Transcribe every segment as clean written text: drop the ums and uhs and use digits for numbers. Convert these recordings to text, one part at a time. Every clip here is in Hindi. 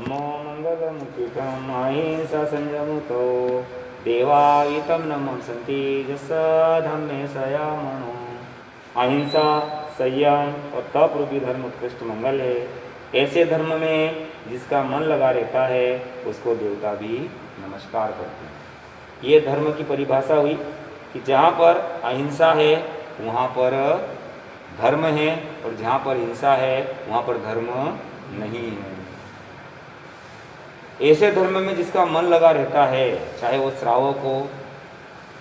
धम्मो मंगलमुचितम् अहिंसा संयमुतो देवायितं नमस्सन्ति यस्स धम्मे संयमो। अहिंसा, संयम और तप रूपी धर्म उत्कृष्ट मंगल है। ऐसे धर्म में जिसका मन लगा रहता है उसको देवता भी नमस्कार करते हैं। ये धर्म की परिभाषा हुई कि जहाँ पर अहिंसा है वहाँ पर धर्म है, और जहाँ पर हिंसा है वहाँ पर धर्म नहीं है। ऐसे धर्म में जिसका मन लगा रहता है, चाहे वो श्रावक हो,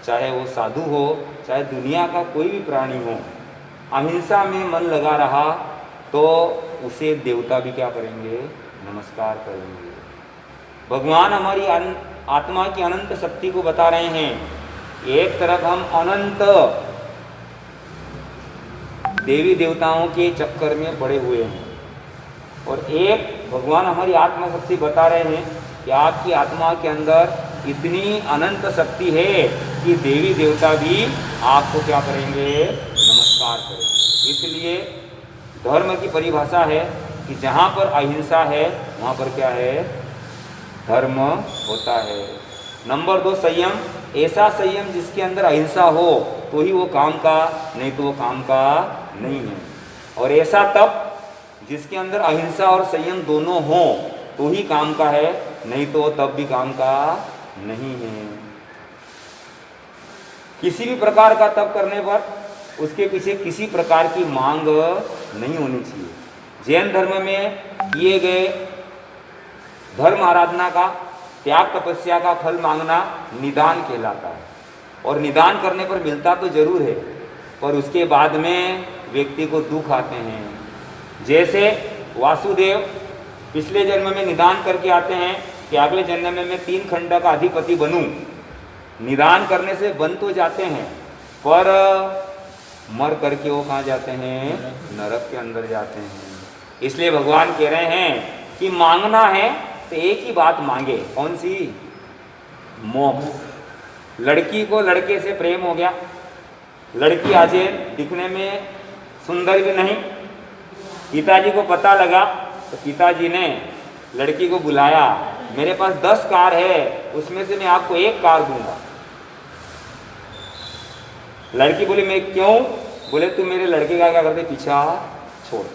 चाहे वो साधु हो, चाहे दुनिया का कोई भी प्राणी हो, अहिंसा में मन लगा रहा तो उसे देवता भी क्या करेंगे? नमस्कार करेंगे। भगवान हमारी आत्मा की अनंत शक्ति को बता रहे हैं। एक तरफ हम अनंत देवी देवताओं के चक्कर में पड़े हुए हैं, और एक भगवान हमारी आत्मा शक्ति बता रहे हैं कि आपकी आत्मा के अंदर इतनी अनंत शक्ति है कि देवी देवता भी आपको क्या करेंगे? नमस्कार करेंगे। इसलिए धर्म की परिभाषा है कि जहाँ पर अहिंसा है वहाँ पर क्या है? धर्म होता है। नंबर 2, संयम। ऐसा संयम जिसके अंदर अहिंसा हो तो ही वो काम का, नहीं तो वो काम का नहीं है। और ऐसा तप जिसके अंदर अहिंसा और संयम दोनों हो तो ही काम का है, नहीं तो वो तब भी काम का नहीं है। किसी भी प्रकार का तप करने पर उसके पीछे किसी प्रकार की मांग नहीं होनी चाहिए। जैन धर्म में किए गए धर्म आराधना का, त्याग तपस्या का फल मांगना निदान कहलाता है, और निदान करने पर मिलता तो जरूर है, पर उसके बाद में व्यक्ति को दुख आते हैं। जैसे वासुदेव पिछले जन्म में निदान करके आते हैं कि अगले जन्म में मैं 3 खंड का अधिपति बनूं। निदान करने से बन तो जाते हैं, पर मर करके वो कहाँ जाते हैं? नरक के अंदर जाते हैं। इसलिए भगवान कह रहे हैं कि मांगना है तो एक ही बात मांगे। कौन सी? मोक्ष। लड़की को लड़के से प्रेम हो गया, लड़की आज दिखने में सुंदर भी नहीं, पिताजी को पता लगा तो पिताजी ने लड़की को बुलाया, मेरे पास 10 कार है, उसमें से मैं आपको 1 कार दूंगा। लड़की बोली मैं क्यों? बोले तू मेरे लड़के का क्या करते? पीछा छोड़।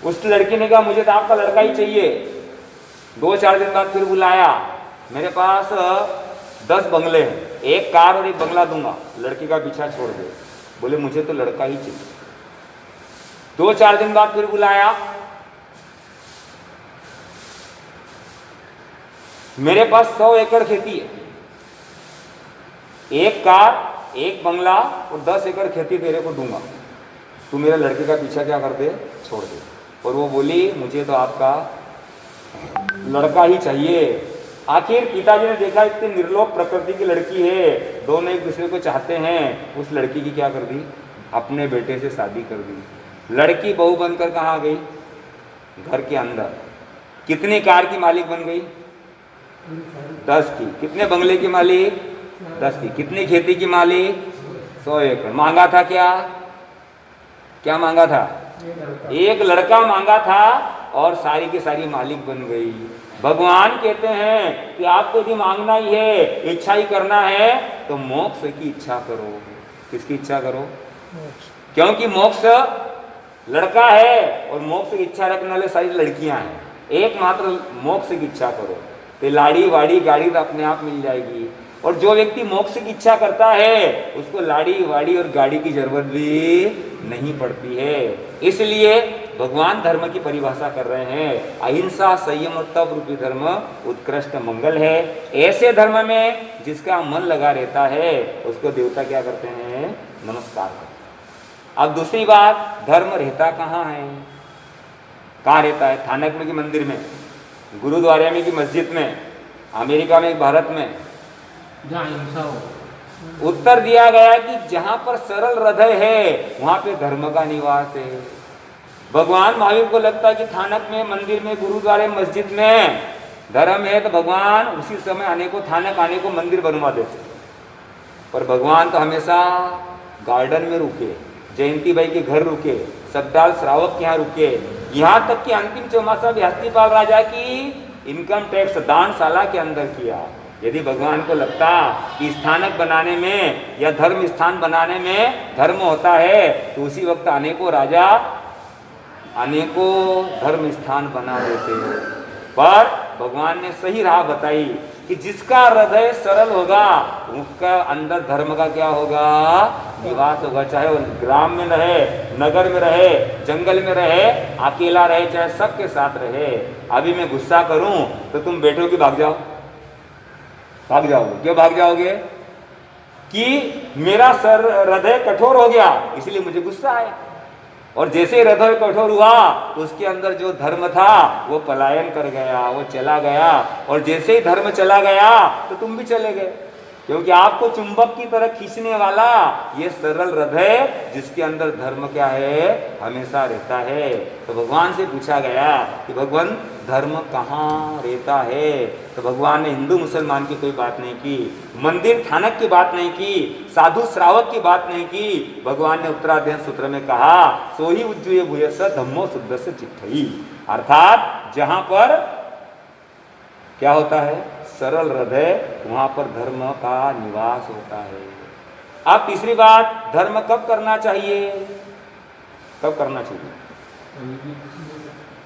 उस लड़की ने कहा मुझे तो आपका लड़का ही चाहिए। 2-4 दिन बाद फिर बुलाया, मेरे पास 10 बंगले हैं, 1 कार और 1 बंगला दूंगा, लड़की का पीछा छोड़ दे। बोले मुझे तो लड़का ही चाहिए। 2-4 दिन बाद फिर बुलाया, मेरे पास 100 एकड़ खेती है, 1 कार, 1 बंगला और 10 एकड़ खेती तेरे को दूंगा, तू मेरे लड़के का पीछा क्या कर दे? छोड़ दे। और वो बोली मुझे तो आपका लड़का ही चाहिए। आखिर पिताजी ने देखा इतनी निर्लोभ प्रकृति की लड़की है, दोनों एक दूसरे को चाहते हैं, उस लड़की की क्या कर दी? अपने बेटे से शादी कर दी। लड़की बहू बनकर कहाँ आ गई? घर के अंदर। कितनी कार की मालिक बन गई? 10 की। कितने बंगले की मालिक? 10 की। कितनी खेती की मालिक? 100 एकड़। मांगा था क्या? क्या मांगा था? एक लड़का मांगा था और सारी की सारी मालिक बन गई। भगवान कहते हैं कि आपको यदि मांगना ही है, इच्छा ही करना है, तो मोक्ष की इच्छा करो। किसकी इच्छा करो? क्योंकि मोक्ष लड़का है और मोक्ष की इच्छा रखने वाले सारी लड़कियां हैं। एकमात्र मोक्ष की इच्छा करो तो लाड़ी वाड़ी गाड़ी तो अपने आप मिल जाएगी। और जो व्यक्ति मोक्ष की इच्छा करता है उसको लाड़ी वाड़ी और गाड़ी की जरूरत भी नहीं पड़ती है। इसलिए भगवान धर्म की परिभाषा कर रहे हैं, अहिंसा, संयम और तप रूपी धर्म उत्कृष्ट मंगल है। ऐसे धर्म में जिसका मन लगा रहता है उसको देवता क्या करते हैं? नमस्कार करते हैं। अब दूसरी बात, धर्म रहता कहाँ है? कहाँ रहता है? थानकपुर के मंदिर में, गुरुद्वारे में की मस्जिद में, अमेरिका में, भारत में? जहाँ हिंसा हो। उत्तर दिया गया कि जहां पर सरल हृदय है वहां पे धर्म का निवास है। भगवान महावीर को लगता है कि थानक में, मंदिर में, गुरुद्वारे, मस्जिद में धर्म है, तो भगवान उसी समय आने को, थानक आने को मंदिर बनवा देते। पर भगवान तो हमेशा गार्डन में रुके, जयंती बाई के घर रुके, सद्दाल श्रावक के यहाँ रुके, यहाँ तक कि अंतिम चौमासा भी हस्तिपाल राजा की इनकम टैक्स दानशाला के अंदर किया। यदि भगवान को लगता कि स्थानक बनाने में या धर्म स्थान बनाने में धर्म होता है तो उसी वक्त अनेकों राजा अनेकों धर्म स्थान बना देते हैं। पर भगवान ने सही राह बताई कि जिसका हृदय सरल होगा उसका अंदर धर्म का क्या होगा, निवास होगा। चाहे वो ग्राम में रहे, नगर में रहे, जंगल में रहे, अकेला रहे, चाहे सबके साथ रहे। अभी मैं गुस्सा करूं तो तुम बैठोगे, भाग जाओ, भाग जाओगे। क्यों भाग जाओगे? कि मेरा हृदय कठोर हो गया इसलिए मुझे गुस्सा आया। और जैसे हृदय कठोर हुआ तो उसके अंदर जो धर्म था वो पलायन कर गया, वो चला गया। और जैसे ही धर्म चला गया तो तुम भी चले गए, क्योंकि आपको चुंबक की तरह खींचने वाला ये सरल हृदय जिसके अंदर धर्म क्या है, हमेशा रहता है। तो भगवान से पूछा गया कि भगवान धर्म कहाँ रहता है? तो भगवान ने हिंदू मुसलमान की कोई बात नहीं की, मंदिर थानक की बात नहीं की, साधु श्रावक की बात नहीं की। भगवान ने उत्तराध्ययन सूत्र में कहा सोही उज्जूय भूयस धम्मो शुद्ध से चिट्ठई, अर्थात जहां पर क्या होता है, सरल हृदय, वहां पर धर्म का निवास होता है। अब तीसरी बात, धर्म कब करना चाहिए? कब करना चाहिए?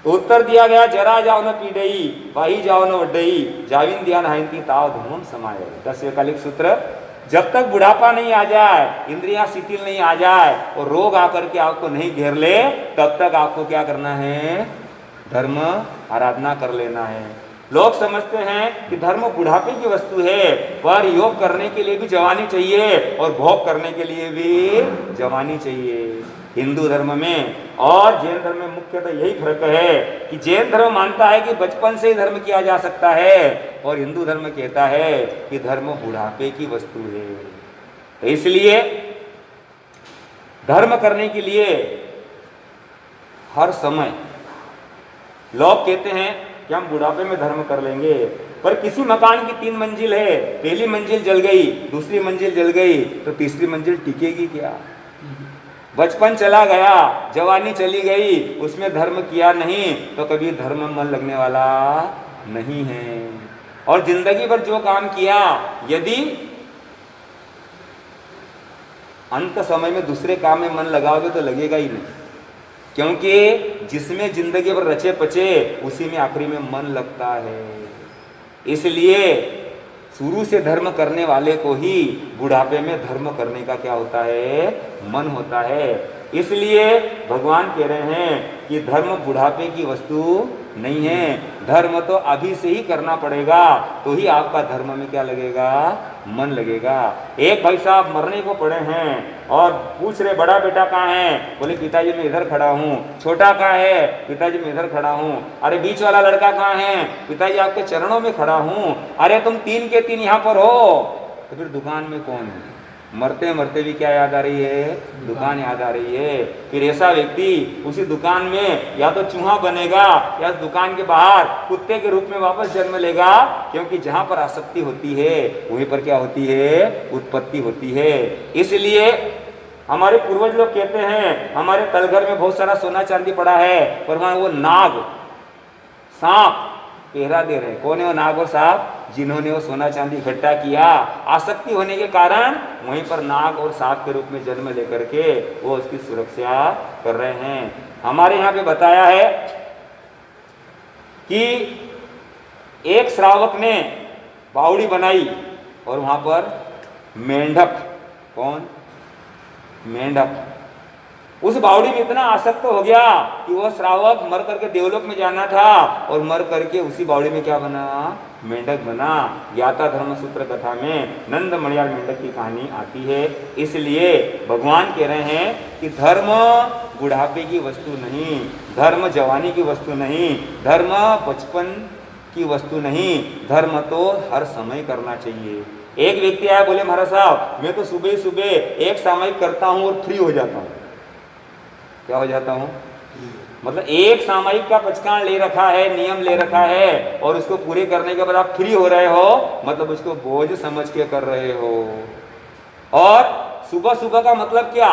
तो उत्तर दिया गया जरा जाओ न पीड़ई, वाही जाओ न वड्डई, जाविन ध्यान हाइंती ताव धूम समाय। 10वें कालिक सूत्र, जब तक बुढ़ापा नहीं आ जाए, इंद्रियां शिथिल नहीं आ जाए और रोग आकर के आपको नहीं घेर ले, तब तक आपको क्या करना है, धर्म आराधना कर लेना है। लोग समझते हैं कि धर्म बुढ़ापे की वस्तु है, पर योग करने के लिए भी जवानी चाहिए और भोग करने के लिए भी जवानी चाहिए। हिंदू धर्म में और जैन धर्म में मुख्यतः यही फर्क है कि जैन धर्म मानता है कि बचपन से ही धर्म किया जा सकता है और हिंदू धर्म कहता है कि धर्म बुढ़ापे की वस्तु है। तो इसलिए धर्म करने के लिए हर समय लोग कहते हैं कि हम बुढ़ापे में धर्म कर लेंगे, पर किसी मकान की 3 मंजिल है, पहली मंजिल जल गई, दूसरी मंजिल जल गई, तो तीसरी मंजिल टिकेगी क्या? बचपन चला गया, जवानी चली गई, उसमें धर्म किया नहीं तो कभी धर्म में मन लगने वाला नहीं है। और जिंदगी भर जो काम किया, यदि अंत समय में दूसरे काम में मन लगाओगे तो लगेगा ही नहीं, क्योंकि जिसमें जिंदगी भर रचे पचे उसी में आखिरी में मन लगता है। इसलिए शुरू से धर्म करने वाले को ही बुढ़ापे में धर्म करने का क्या होता है, मन होता है। इसलिए भगवान कह रहे हैं कि धर्म बुढ़ापे की वस्तु नहीं है, धर्म तो अभी से ही करना पड़ेगा, तो ही आपका धर्म में क्या लगेगा, मन लगेगा। एक भाई साहब मरने को पड़े हैं और पूछ रहे बड़ा बेटा कहाँ है? बोले पिताजी मैं इधर खड़ा हूँ। छोटा कहाँ है? पिताजी मैं इधर खड़ा हूँ। अरे बीच वाला लड़का कहाँ है? पिताजी आपके चरणों में खड़ा हूँ। अरे तुम 3 के 3 यहाँ पर हो, तो फिर दुकान में कौन है? मरते मरते भी क्या याद आ रही है, दुकान याद आ रही है। फिर ऐसा व्यक्ति उसी दुकान में या तो चूहा बनेगा या दुकान के बाहर कुत्ते के रूप में वापस जन्म लेगा, क्योंकि जहां पर आसक्ति होती है वहीं पर क्या होती है, उत्पत्ति होती है। इसलिए हमारे पूर्वज लोग कहते हैं हमारे तलघर में बहुत सारा सोना चांदी पड़ा है, पर वहां वो नाग सांप पहरा दे रहे। कौन है वो नाग और सांप? जिन्होंने वो सोना चांदी इकट्ठा किया, आसक्ति होने के कारण वहीं पर नाग और सांप के रूप में जन्म लेकर के वो उसकी सुरक्षा कर रहे हैं। हमारे यहाँ पे बताया है कि एक श्रावक ने बावड़ी बनाई और वहां पर मेंढक, कौन? मेंढक उस बावड़ी में इतना आसक्त हो गया कि वो श्रावक मर करके देवलोक में जाना था और मर करके उसी बावड़ी में क्या बना, मेंढक बना। ज्ञाता धर्म सूत्र कथा में नंद मणियार मेंढक की कहानी आती है। इसलिए भगवान कह रहे हैं कि धर्म बुढ़ापे की वस्तु नहीं, धर्म जवानी की वस्तु नहीं, धर्म बचपन की वस्तु नहीं, धर्म तो हर समय करना चाहिए। एक व्यक्ति आया, बोले महाराज साहब मैं तो सुबह सुबह एक सामयिक करता हूँ और फ्री हो जाता हूँ। क्या हो जाता हूँ? मतलब एक सामयिक का पचकान ले रखा है, नियम ले रखा है और उसको पूरे करने के बाद आप फ्री हो रहे हो, मतलब उसको बोझ समझ के कर रहे हो। और सुबह सुबह का मतलब क्या?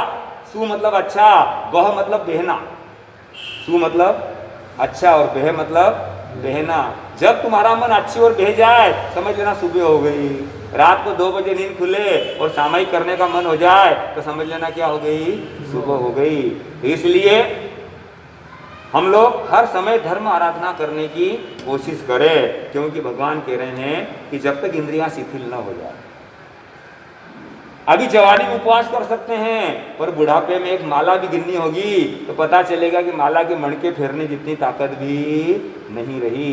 सु मतलब अच्छा, वह मतलब बहना, सु मतलब अच्छा और बेह मतलब बहना। जब तुम्हारा मन अच्छी और बह जाए समझ लेना सुबह हो गई। रात को 2 बजे नींद खुले और सामायिक करने का मन हो जाए तो समझ लेना क्या हो गई, सुबह हो गई। इसलिए हम लोग हर समय धर्म आराधना करने की कोशिश करें, क्योंकि भगवान कह रहे हैं कि जब तक इंद्रियां शिथिल न हो जाए। अभी जवानी में उपवास कर सकते हैं, पर बुढ़ापे में एक माला भी गिननी होगी तो पता चलेगा कि माला के मणके फेरने जितनी ताकत भी नहीं रही।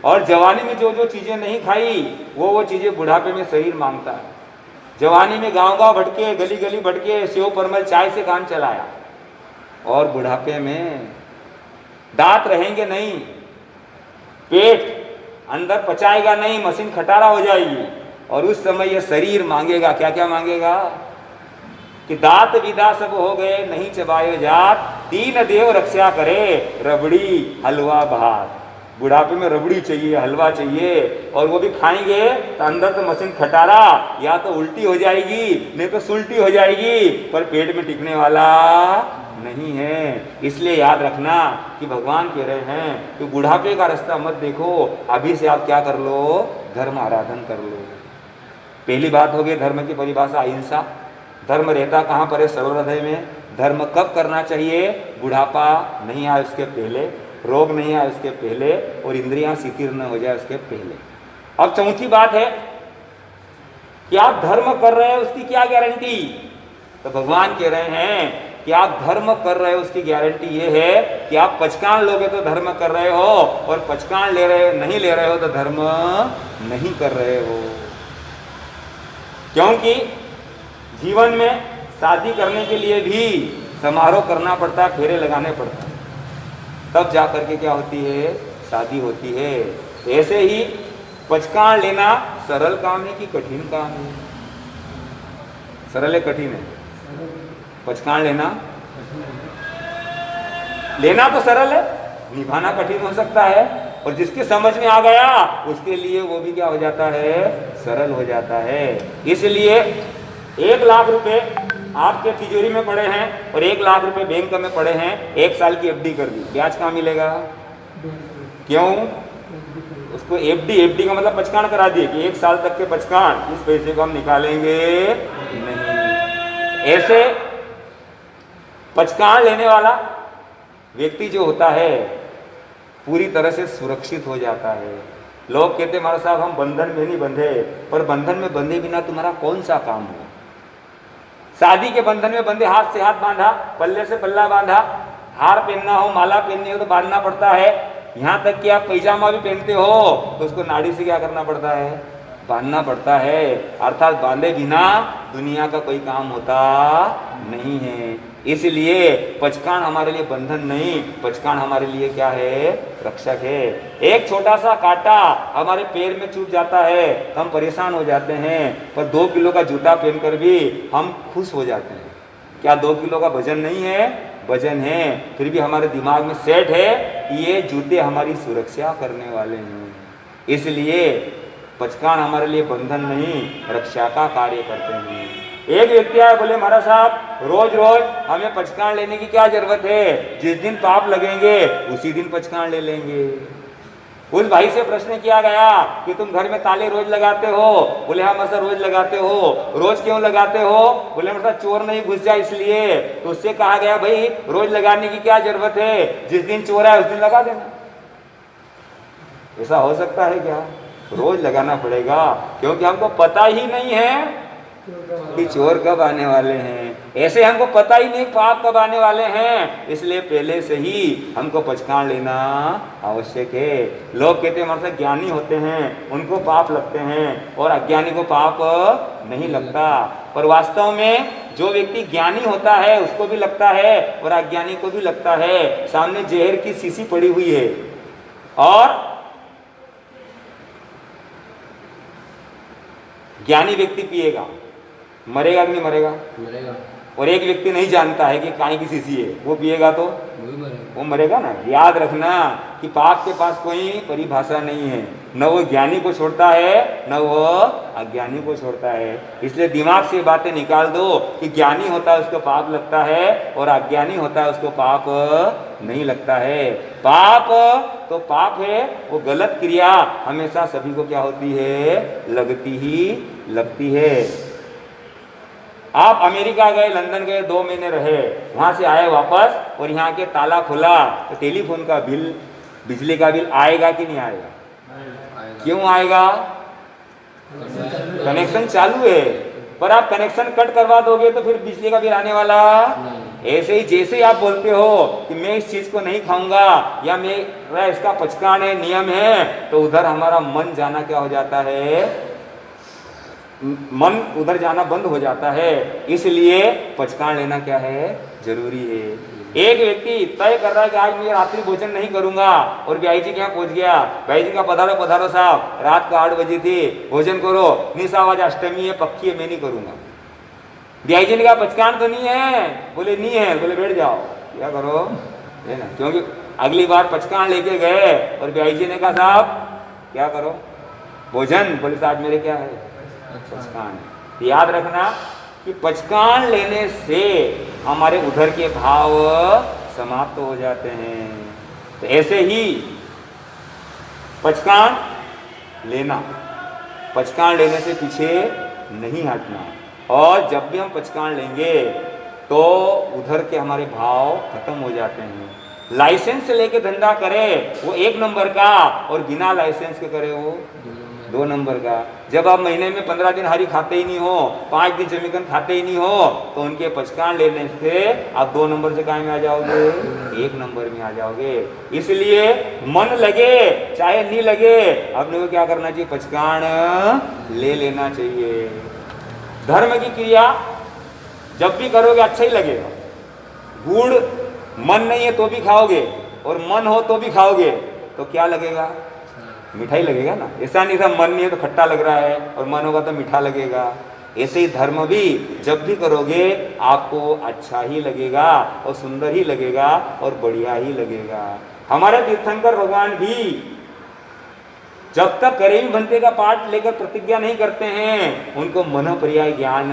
और जवानी में जो जो चीजें नहीं खाई वो चीजें बुढ़ापे में शरीर मांगता है। जवानी में गांव-गांव भटके, गली गली भटके, सेव परमल चाय से काम चलाया, और बुढ़ापे में दांत रहेंगे नहीं, पेट अंदर पचाएगा नहीं, मशीन खटारा हो जाएगी, और उस समय यह शरीर मांगेगा, क्या क्या मांगेगा कि दांत विदा सब हो गए नहीं चबायो जात, तीन देव रक्षा करे रबड़ी हलवा भात। बुढ़ापे में रबड़ी चाहिए, हलवा चाहिए, और वो भी खाएंगे तो अंदर तो मशीन खटारा, या तो उल्टी हो जाएगी नहीं तो सुल्टी हो जाएगी, पर पेट में टिकने वाला नहीं है। इसलिए याद रखना कि भगवान कह रहे हैं कि बुढ़ापे का रास्ता मत देखो, अभी से आप क्या कर लो, धर्म आराधन कर लो। पहली बात हो गई धर्म की परिभाषा अहिंसा। धर्म रहता कहाँ पर है, सर्वहृदय में। धर्म कब करना चाहिए, बुढ़ापा नहीं आए उसके पहले, रोग नहीं आए उसके पहले, और इंद्रियां शिथिल न हो जाए उसके पहले। अब चौथी बात है कि आप धर्म कर रहे हैं उसकी क्या गारंटी। तो भगवान कह रहे हैं कि आप धर्म कर रहे हो उसकी गारंटी ये है कि आप पचकान लोगे तो धर्म कर रहे हो, और पचकान नहीं ले रहे हो तो धर्म नहीं कर रहे हो। क्योंकि जीवन में शादी करने के लिए भी समारोह करना पड़ता है, फेरे लगाने पड़ता है, तब जाकर के क्या होती है, शादी होती है। ऐसे ही पचकान लेना सरल काम है कि कठिन काम है, सरल है कठिन है, पचकान लेना तो सरल है, निभाना कठिन हो सकता है, और जिसके समझ में आ गया उसके लिए वो भी क्या हो जाता है, सरल हो जाता है। इसलिए 1 लाख रुपए आपके तिजोरी में पड़े हैं और 1 लाख रुपए बैंक में पड़े हैं, 1 साल की एफडी कर दी, ब्याज कहाँ मिलेगा, क्यों, उसको एफडी का मतलब पचकान करा दिए कि 1 साल तक के पचकान, इस पैसे को हम निकालेंगे नहीं। ऐसे पचकान लेने वाला व्यक्ति जो होता है पूरी तरह से सुरक्षित हो जाता है। लोग कहते महाराज साहब हम बंधन में नहीं बंधे, पर बंधन में बंधे बिना तुम्हारा कौन सा काम हो। शादी के बंधन में बंधे, हाथ से हाथ बांधा, पल्ले से पल्ला बांधा, हार पहनना हो, माला पहननी हो तो बांधना पड़ता है। यहाँ तक कि आप पैजामा भी पहनते हो तो उसको नाड़ी से क्या करना पड़ता है, बांधना पड़ता है। अर्थात बांधे बिना दुनिया का कोई काम होता नहीं है। इसलिए पचकान हमारे लिए बंधन नहीं, पचकान हमारे लिए क्या है, रक्षक है। एक छोटा सा कांटा हमारे पैर में चुभ जाता है, हम परेशान हो जाते हैं, पर 2 किलो का जूता पहनकर भी हम खुश हो जाते हैं। क्या 2 किलो का वजन नहीं है, वजन है, फिर भी हमारे दिमाग में सेट है कि ये जूते हमारी सुरक्षा करने वाले हैं। इसलिए पचकान हमारे लिए बंधन नहीं, रक्षा का कार्य करते हैं। एक व्यक्ति आए, बोले महाराज साहब रोज रोज हमें पचकान लेने की क्या जरूरत है, जिस दिन पाप लगेंगे उसी दिन पचकान ले लेंगे। उस भाई से प्रश्न किया गया कि तुम घर में ताले रोज लगाते हो, बोले हाँ मसा रोज लगाते हो। रोज क्यों लगाते हो, बोले मसा चोर नहीं घुस जाए इसलिए। तो उससे कहा गया भाई रोज लगाने की क्या जरूरत है, जिस दिन चोर है उस दिन लगा देना। ऐसा हो सकता है क्या, रोज लगाना पड़ेगा, क्योंकि हमको पता ही नहीं है कि चोर कब आने वाले हैं। ऐसे हमको पता ही नहीं पाप कब आने वाले हैं, इसलिए पहले से ही हमको पचकान लेना आवश्यक है। लोग कहते हैं हमारे ज्ञानी होते हैं उनको पाप लगते हैं और अज्ञानी को पाप नहीं लगता, पर वास्तव में जो व्यक्ति ज्ञानी होता है उसको भी लगता है और अज्ञानी को भी लगता है। सामने जहर की शीशी पड़ी हुई है और ज्ञानी व्यक्ति पिएगा, मरेगा कि नहीं मरेगा, मरेगा। और एक व्यक्ति नहीं जानता है कि काहे की शीशी है, वो पिएगा तो वो मरेगा ना। याद रखना कि पाप के पास कोई परिभाषा नहीं है, न वो ज्ञानी को छोड़ता है न वो अज्ञानी को छोड़ता है। इसलिए दिमाग से बातें निकाल दो कि ज्ञानी होता है उसको पाप लगता है और अज्ञानी होता है उसको पाप नहीं लगता है। पाप तो पाप है, वो गलत क्रिया हमेशा सभी को क्या होती है, लगती ही लगती है। आप अमेरिका गए, लंदन गए, 2 महीने रहे, वहां से आए वापस और यहाँ के ताला खुला तो टेलीफोन का बिल, बिजली का बिल आएगा कि नहीं आएगा? क्यों आएगा? कनेक्शन चालू है, पर आप कनेक्शन कट करवा दोगे तो फिर बिजली का बिल आने वाला। ऐसे ही जैसे ही आप बोलते हो कि मैं इस चीज को नहीं खाऊंगा या मेरा इसका पचकान है, नियम है, तो उधर हमारा मन जाना क्या हो जाता है, मन उधर जाना बंद हो जाता है। इसलिए पचकान लेना क्या है, जरूरी है। एक व्यक्ति तय कर रहा है कि आज मैं रात्रि भोजन नहीं करूंगा और भाई जी के यहाँ पहुंच गया, भाई जी का पधारो पधारो साहब, रात को 8 बजे थी, भोजन करो, निशा आज अष्टमी है, पक्की है, मैं नहीं करूंगा। भाई जी ने कहा पचकान तो नहीं है, बोले नहीं है, बोले बैठ जाओ, क्या करो है ना, क्योंकि अगली बार पचकान लेके गए और भाई जी ने कहा साहब क्या करो, भोजन, बोले साहब मेरे क्या है, पचकान। याद रखना कि पचकान लेने से हमारे उधर के भाव समाप्त हो जाते हैं। तो ऐसे ही पचकान लेना, पचकान लेने से पीछे नहीं हटना, और जब भी हम पचकान लेंगे तो उधर के हमारे भाव खत्म हो जाते हैं। लाइसेंस से लेके धंधा करे वो 1 नंबर का, और बिना लाइसेंस के करे वो 2 नंबर का। जब आप महीने में 15 दिन हरी खाते ही नहीं हो, 5 दिन जमीकन खाते ही नहीं हो, तो उनके पचकान लेने से आप 2 नंबर से कहाँ में आ जाओगे, 1 नंबर में आ जाओगे। इसलिए मन लगे चाहे नहीं लगे, अपने को क्या करना चाहिए, पचकान ले लेना चाहिए। धर्म की क्रिया जब भी करोगे अच्छा ही लगेगा। गुड़ मन नहीं है तो भी खाओगे, और मन हो तो भी खाओगे, तो क्या लगेगा, मिठाई लगेगा ना। ऐसा नहीं था मन नहीं है तो खट्टा लग रहा है और मन होगा तो मीठा लगेगा। ऐसे ही धर्म भी जब भी करोगे आपको अच्छा ही लगेगा और सुंदर ही लगेगा और बढ़िया ही लगेगा। हमारे तीर्थंकर भगवान भी जब तक करेवी भंते का पाठ लेकर प्रतिज्ञा नहीं करते हैं उनको मन पर्याय ज्ञान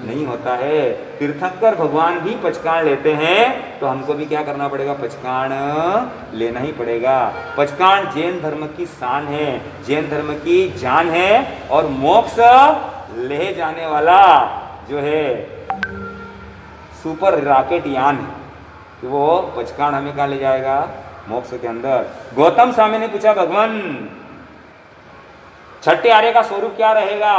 नहीं होता है। तीर्थंकर भगवान भी पचकान लेते हैं तो हमको भी क्या करना पड़ेगा, पचकान लेना ही पड़ेगा। पचकान जैन धर्म की शान है, जैन धर्म की जान है, और मोक्ष ले जाने वाला जो है सुपर रॉकेट यान है कि वो पचकान हमें कहाँ ले जाएगा, मोक्ष के अंदर। गौतम स्वामी ने पूछा भगवान छठे आर्य का स्वरूप क्या रहेगा,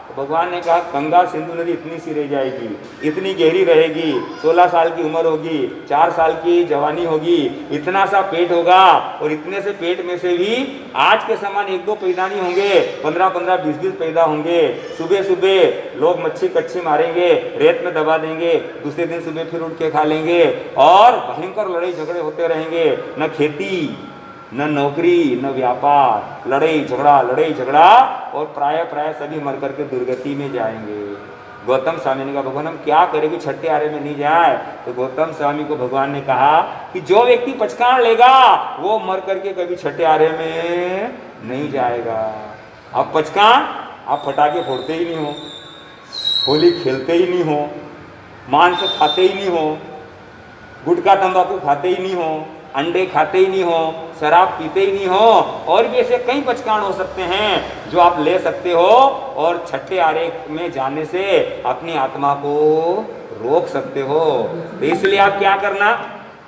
तो भगवान ने कहा गंगा सिंधु नदी इतनी सी रह जाएगी, इतनी गहरी रहेगी, 16 साल की उम्र होगी, 4 साल की जवानी होगी, इतना सा पेट होगा, और इतने से पेट में से भी आज के समान 1-2 पैदा नहीं होंगे, 15-15, 20-20 पैदा होंगे। सुबह सुबह लोग मच्छी कच्छी मारेंगे, रेत में दबा देंगे, दूसरे दिन सुबह फिर उठ के खा लेंगे, और भयंकर लड़ाई झगड़े होते रहेंगे। न खेती, न नौकरी, न व्यापार, लड़ाई झगड़ा, और प्राय सभी मर करके दुर्गति में जाएंगे। गौतम स्वामी ने कहा भगवान हम क्या करें कि छठे आर्य में नहीं जाए, तो गौतम स्वामी को भगवान ने कहा कि जो व्यक्ति पचकान लेगा वो मर करके कभी छठे आर्य में नहीं जाएगा। अब पचकान आप पटाखे फोड़ते ही नहीं हो, होली खेलते ही नहीं हो, मांस खाते ही नहीं हो, गुटखा तंबाकू खाते ही नहीं हो, अंडे खाते ही नहीं हो, शराब पीते ही नहीं हो, और भी ऐसे कई पचकान हो सकते हैं जो आप ले सकते हो, और छठे आर्य में जाने से अपनी आत्मा को रोक सकते हो। तो इसलिए आप क्या करना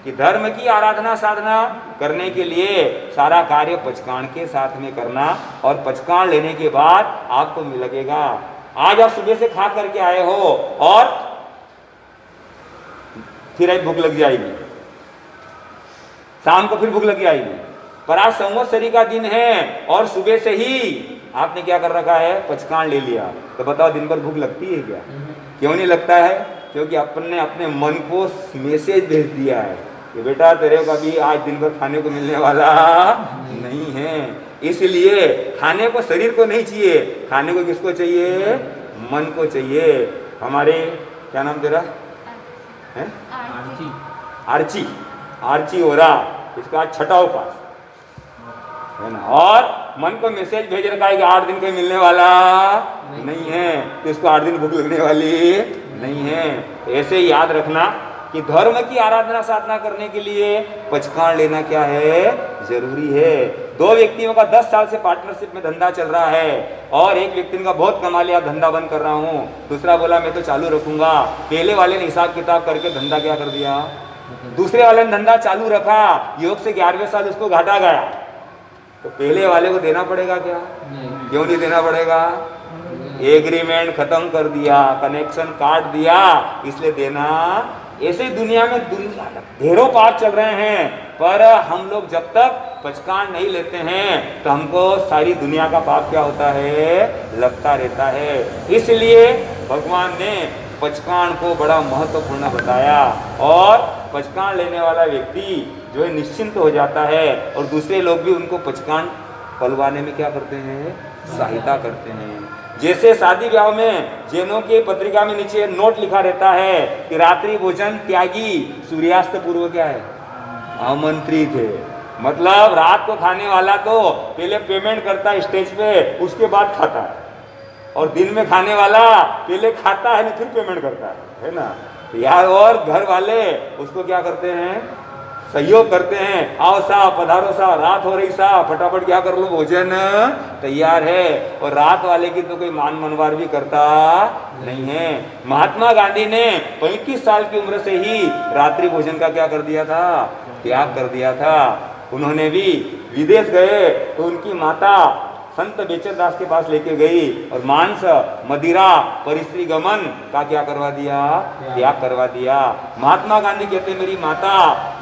कि धर्म की आराधना साधना करने के लिए सारा कार्य पचकान के साथ में करना, और पचकान लेने के बाद आपको लगेगा आज आप सुबह से खा करके आए हो और फिर आज भूख लग जाएगी, शाम को फिर भूख लग जाएगी, पर आज संवत्सरी का दिन है और सुबह से ही आपने क्या कर रखा है, पचकान ले लिया, तो बताओ दिन भर भूख लगती है क्या? क्यों नहीं लगता है? क्योंकि अपने अपने मन को मैसेज भेज दिया है कि बेटा तेरे को अभी आज दिन भर खाने को मिलने वाला नहीं है। इसलिए खाने को शरीर को नहीं चाहिए, खाने को किसको चाहिए, मन को चाहिए। हमारे क्या नाम तेरा है, आर्ची, आर्ची हो रहा, इसका आज 6ठा उपास है ना। और मन को मैसेज भेज रखा है कि 8 दिन कोई मिलने वाला नहीं है, तो इसको 8 दिन भूख लगने वाली नहीं है। ऐसे ही याद रखना कि धर्म की आराधना साधना करने के लिए पचकाण लेना क्या है, जरूरी है। 2 व्यक्तियों का 10 साल से पार्टनरशिप में धंधा चल रहा है और एक व्यक्ति का बहुत कमा लिया, धंधा बंद कर रहा हूँ, दूसरा बोला मैं तो चालू रखूंगा। पहले वाले ने हिसाब किताब करके धंधा क्या कर दिया, दूसरे वाले ने धंधा चालू रखा, योग से 11वें साल उसको घाटा गया, तो पहले वाले को देना पड़ेगा क्या? क्यों नहीं देना पड़ेगा? एग्रीमेंट खत्म कर दिया, कनेक्शन काट दिया, इसलिए देना। ऐसे दुनिया में ढेरों पाप चल रहे हैं, पर हम लोग जब तक पचकान नहीं लेते हैं तो हमको सारी दुनिया का पाप क्या होता है, लगता रहता है। इसलिए भगवान ने पचकान को बड़ा महत्वपूर्ण बताया और पचकान लेने वाला व्यक्ति जो है निश्चिंत हो जाता है और दूसरे लोग भी उनको पचकान पलवाने में क्या करते हैं, सहायता करते हैं। जैसे शादी ब्याह में जैनों की पत्रिका में नीचे नोट लिखा रहता है कि रात्रि भोजन त्यागी, सूर्यास्त पूर्व क्या है, आमंत्रित है। मतलब रात को खाने वाला तो पहले पेमेंट करता है स्टेज पे, उसके बाद खाता है, और दिन में खाने वाला पहले खाता है फिर पेमेंट करता है ना। यार और घर वाले उसको क्या करते हैं, सहयोग करते हैं, आओ साहब पधारो साहब, रात हो रही साहब, फटाफट क्या कर लो, भोजन तैयार है। और रात वाले की तो कोई मान मनवार भी करता नहीं है। महात्मा गांधी ने 35 साल की उम्र से ही रात्रि भोजन का क्या कर दिया था, त्याग कर दिया था। उन्होंने भी विदेश गए तो उनकी माता संत बेचरदास के पास लेके गई और मांस मदिरा परिस्त्री गमन का क्या करवा दिया, त्याग करवा दिया। महात्मा गांधी कहते मेरी माता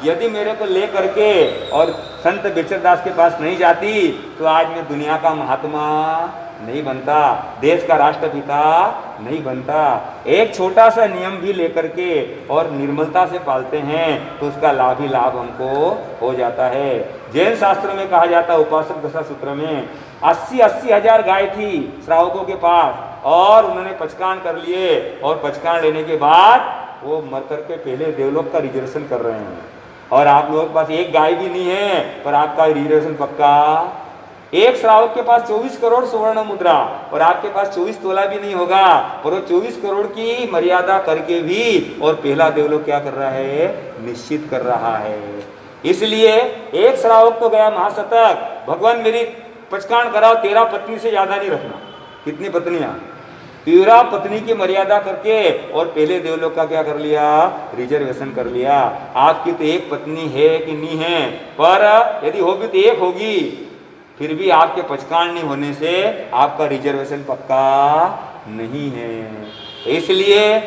यदि मेरे को ले करके और संत बेचरदास के पास नहीं जाती तो आज मैं दुनिया का महात्मा नहीं बनता, देश का राष्ट्रपिता नहीं बनता। एक छोटा सा नियम भी लेकर के और निर्मलता से पालते हैं तो उसका लाभ ही लाभ हमको हो जाता है। जैन शास्त्र में कहा जाता है, उपासक दशा सूत्र में 80 हजार गाय थी श्रावकों के पास और उन्होंने पचकान कर लिए और पचकान लेने के बाद वो मर करके पहले देवलोक का रिजर्वेशन कर रहे हैं। और आप लोगों के पास एक गाय भी नहीं है पर आपका रिजर्वेशन पक्का। एक श्रावक के पास 24 करोड़ सुवर्ण मुद्रा और आपके पास 24 तोला भी नहीं होगा, पर वो 24 करोड़ की मर्यादा करके भी और पहला देवलोक क्या कर रहा है, निश्चित कर रहा है। इसलिए एक श्रावक तो गया महाशतक, भगवान मेरी पचकान कराओ, 13 पत्नी से ज्यादा नहीं रखना। कितनी पत्नियां, 13 पत्नी की मर्यादा करके और पहले देवलोक का क्या कर लिया, रिजर्वेशन कर लिया। आपकी तो एक पत्नी है कि नहीं है, पर यदि होगी तो एक होगी, फिर भी आपके पचकान नहीं होने से आपका रिजर्वेशन पक्का नहीं है। इसलिए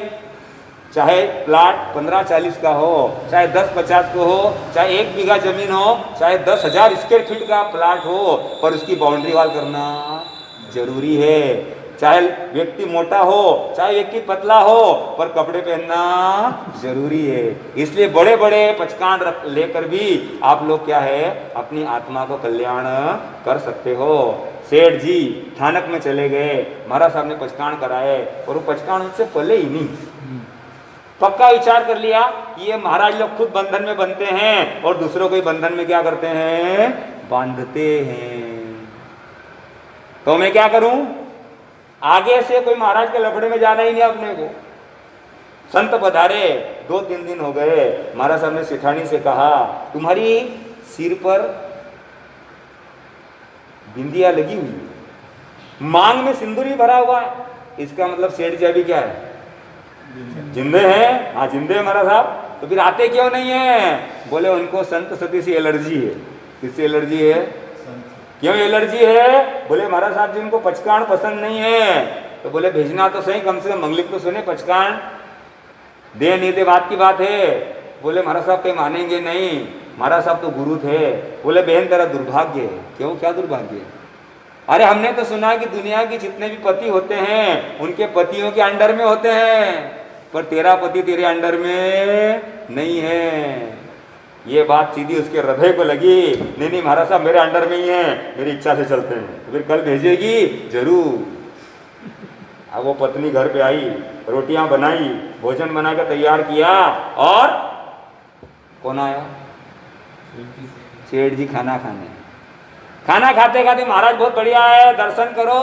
चाहे प्लाट 15-40 का हो, चाहे 10-50 को हो, चाहे 1 बीघा जमीन हो, चाहे 10,000 स्क्वायर फीट का प्लाट हो, पर उसकी बाउंड्री वॉल करना जरूरी है। चाहे व्यक्ति मोटा हो, चाहे व्यक्ति पतला हो, पर कपड़े पहनना जरूरी है। इसलिए बड़े बड़े पचकान लेकर भी आप लोग क्या है, अपनी आत्मा को कल्याण कर सकते हो। सेठ जी थानक में चले गए, महाराज साहब ने पचकान कराए और वो पचकान उनसे पले ही नहीं, पक्का विचार कर लिया कि ये महाराज लोग खुद बंधन में बनते हैं और दूसरों को बंधन में क्या करते हैं, बांधते हैं। तो मैं क्या करूं, आगे से कोई महाराज के लफड़े में जाना ही नहीं अपने को। संत पधारे, 2-3 दिन हो गए, महाराज साहब ने सेठानी से कहा तुम्हारी सिर पर बिंदिया लगी हुई है, मांग में सिंदूर भी भरा हुआ है, इसका मतलब सेठ जी अभी क्या है, जिंदे हैं। हाँ जिंदे हैं महाराज साहब, तो फिर आते क्यों नहीं है? बोले उनको संत सती से एलर्जी है। किससे एलर्जी है? क्यों एलर्जी है? बोले महाराज साहब जी उनको पचकान पसंद नहीं है। तो बोले भेजना तो सही, कम से कम मंगलिक तो सुने, पचकान दे नहीं दे बात की बात है। बोले महाराज साहब कहीं मानेंगे नहीं, महाराज साहब तो गुरु थे। बोले बहन तेरा दुर्भाग्य है। क्यों, क्या दुर्भाग्य है? अरे हमने तो सुना कि दुनिया के जितने भी पति होते हैं उनके पतियों के अंडर में होते हैं, पर तेरा पति तेरे अंडर में नहीं है। ये बात सीधी उसके हृदय को लगी। नहीं नहीं महाराज साहब मेरे अंडर में ही है, मेरी इच्छा से चलते हैं। तो फिर कल भेजेगी जरूर। अब वो पत्नी घर पे आई, रोटियां बनाई, भोजन बना कर तैयार किया और कौन आया? सेठ जी खाना खाते खाते महाराज बहुत बढ़िया है, दर्शन करो।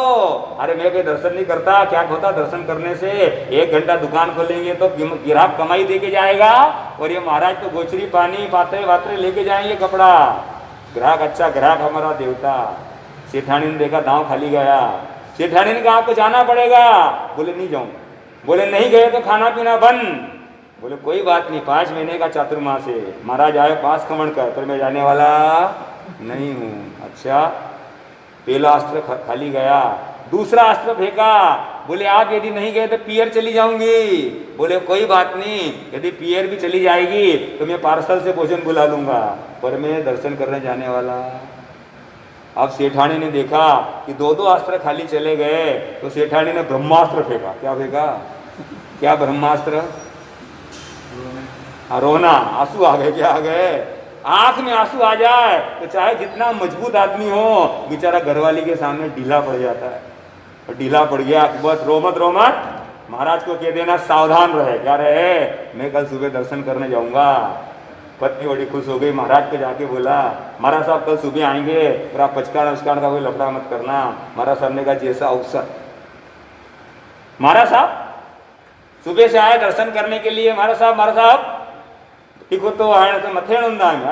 अरे मैं कोई दर्शन नहीं करता, क्या होता दर्शन करने से? 1 घंटा दुकान खोलेंगे तो ग्राहक कमाई दे के जाएगा, और ये महाराज तो गोचरी पानी पात्रे वात्रे लेके जाएंगे कपड़ा। ग्राहक अच्छा, ग्राहक हमारा देवता। सेठानी ने देखा दांव खाली गया। सेठानी ने कहा आपको जाना पड़ेगा। बोले नहीं जाऊं। बोले नहीं गए तो खाना पीना बंद। बोले कोई बात नहीं, 5 महीने का चातुर्मास है, महाराज आए पास खमण कर, पर मैं जाने वाला नहीं हूं। अच्छा, पहला अस्त्र खाली गया, दूसरा अस्त्र फेंका। बोले आप यदि नहीं गए तो पियर चली जाऊंगी। बोले कोई बात नहीं, यदि पियर भी चली जाएगी तो मैं पार्सल से भोजन बुला लूंगा, पर मैं दर्शन करने जाने वाला। अब सेठानी ने देखा कि 2-2 अस्त्र खाली चले गए, तो सेठानी ने ब्रह्मास्त्र फेंका। क्या फेंका? क्या ब्रह्मास्त्र? रोना, आंसू आ गए। क्या आ गए? आंख में आंसू आ जाए तो चाहे जितना मजबूत आदमी हो, बेचारा घरवाली के सामने ढीला पड़ जाता है। और ढीला पड़ गया, बस रो मत। महाराज को कह देना सावधान रहे। क्या रहे? मैं कल सुबह दर्शन करने जाऊंगा। पत्नी बड़ी खुश हो गई, महाराज को जाके बोला महाराज साहब कल सुबह आएंगे, और आप पचकान का कोई लफड़ा मत करना। महाराज साहब ने कहा जैसा अवसर। महाराज साहब सुबह से आए दर्शन करने के लिए। महाराज साहब टिको तो मथे